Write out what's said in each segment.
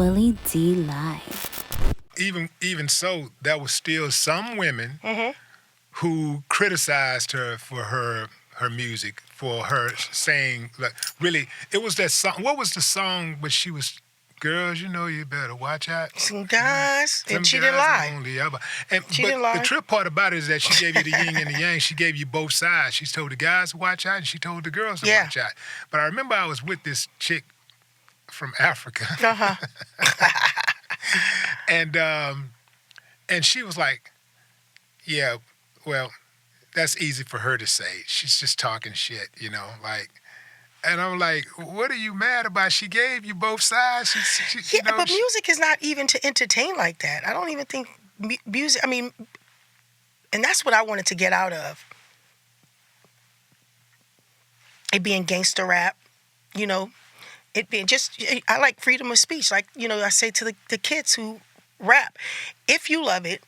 Willie D Live. Even so, there was still some women who criticized her for her music, for her saying, like, really, it was that song. What was the song where she was, girls, you know you better watch out. Some guys, Some and she guys didn't lie. only She didn't lie. The trip part about it is that she gave you the yin and the yang. She gave you both sides. She told the guys to watch out, and she told the girls to watch out. But I remember I was with this chick from Africa. And she was like, yeah, well, that's easy for her to say. She's just talking shit, like. And I'm like, what are you mad about? She gave you both sides. But music is not even to entertain like that. I don't even think music, and that's what I wanted to get out of. It being gangster rap, it being I like freedom of speech. Like, I say to the kids who rap, if you love it,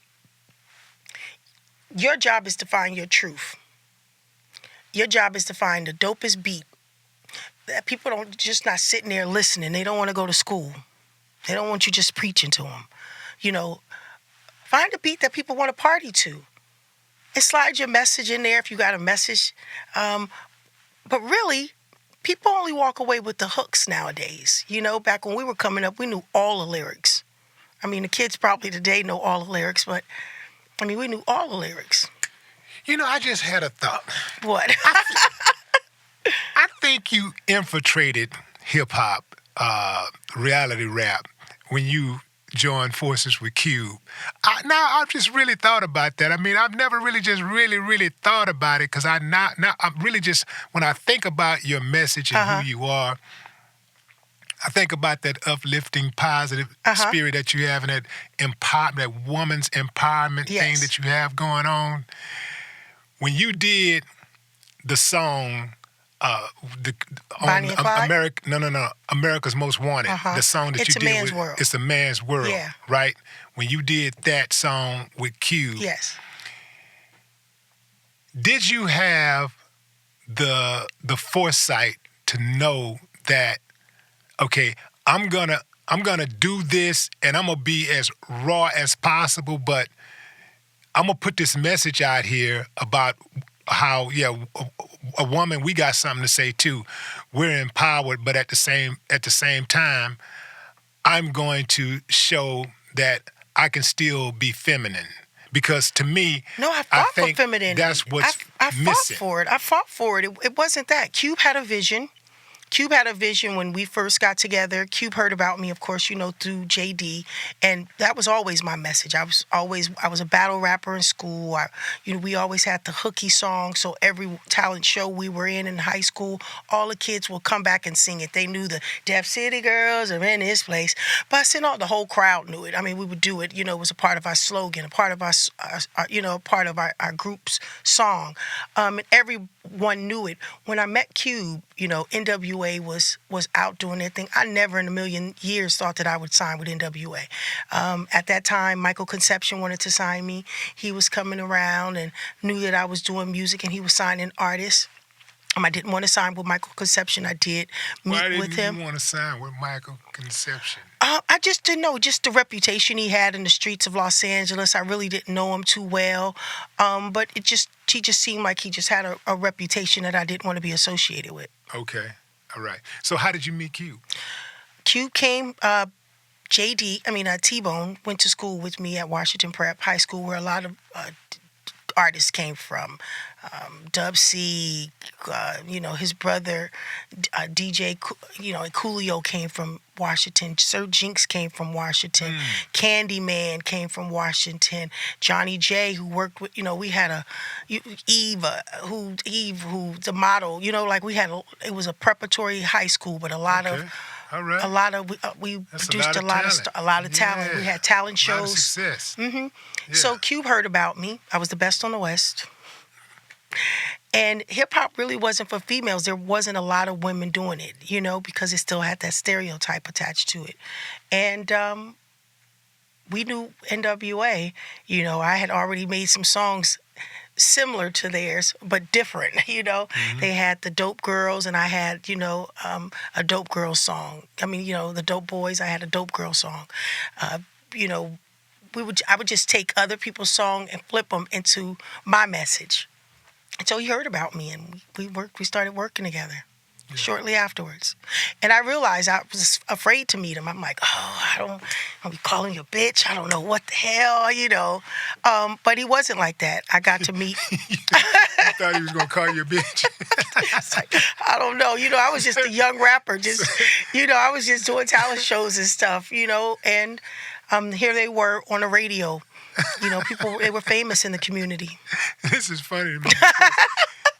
your job is to find your truth. Your job is to find the dopest beat. That people don't just not sitting there listening. They don't want to go to school. They don't want you just preaching to them. Find a beat that people want to party to. And slide your message in there if you got a message. But really, people only walk away with the hooks nowadays. Back when we were coming up, we knew all the lyrics. The kids probably today know all the lyrics, but, we knew all the lyrics. I just had a thought. What? I think you infiltrated hip-hop, reality rap, when you joined forces with Cube. I've just really thought about that. I've never really just really thought about it, because I'm really just, when I think about your message and who you are, I think about that uplifting, positive spirit that you have, and that woman's empowerment thing that you have going on. When you did the song, America's Most Wanted, the song that It's you a did Man's with, World. It's a Man's World, right? When you did that song with Q, did you have the foresight to know that, okay, I'm gonna do this, and I'm gonna be as raw as possible, but I'm gonna put this message out here about how, a woman, we got something to say too. We're empowered, but at the same time, I'm going to show that I can still be feminine. Because to me, I fought for femininity. That's what's missing. I fought for it. It wasn't that. Cube had a vision. Cube had a vision when we first got together. Cube heard about me, of course, through JD, and that was always my message. I was a battle rapper in school. We always had the hooky song, so every talent show we were in high school, all the kids would come back and sing it. They knew the Deaf City Girls are in this place, but the whole crowd knew it. We would do it. It was a part of our slogan, a part of our group's song, and everyone knew it. When I met Cube, NWA was out doing their thing. I never in a million years thought that I would sign with NWA. At that time, Michael Conception wanted to sign me. He was coming around and knew that I was doing music, and he was signing artists. I didn't want to sign with Michael Conception. I did meet with him. Why didn't you want to sign with Michael Conception? I just didn't know, just the reputation he had in the streets of Los Angeles. I really didn't know him too well. But he just seemed like he just had a reputation that I didn't want to be associated with. Okay. All right. So how did you meet Q? Q came, T-Bone went to school with me at Washington Prep High School, where a lot of artists came from. Dub C, his brother, DJ, Coolio came from Washington. Sir Jinx came from Washington. Candyman came from Washington. Johnny J, who worked with, we had Eve, who the model, it was a preparatory high school, but a lot of. All right. We produced a lot of talent. We had talent shows. A lot of success. Yeah. So Cube heard about me. I was the best on the West. And hip-hop really wasn't for females. There wasn't a lot of women doing it, because it still had that stereotype attached to it. And we knew NWA. I had already made some songs similar to theirs, but different. They had the Dope Girls, and I had, a Dope Girl song. I mean, the Dope Boys, I had a Dope Girl song. Uh, you know, I would just take other people's song and flip them into my message. And so he heard about me, and we started working together. Shortly afterwards. And I realized I was afraid to meet him. I'm like, I'll be calling you a bitch. I don't know what the hell. But he wasn't like that. I got to meet. You thought he was going to call you a bitch? It's like, I don't know. I was just a young rapper. I was just doing talent shows and stuff, and here they were on the radio. People, they were famous in the community. This is funny to me.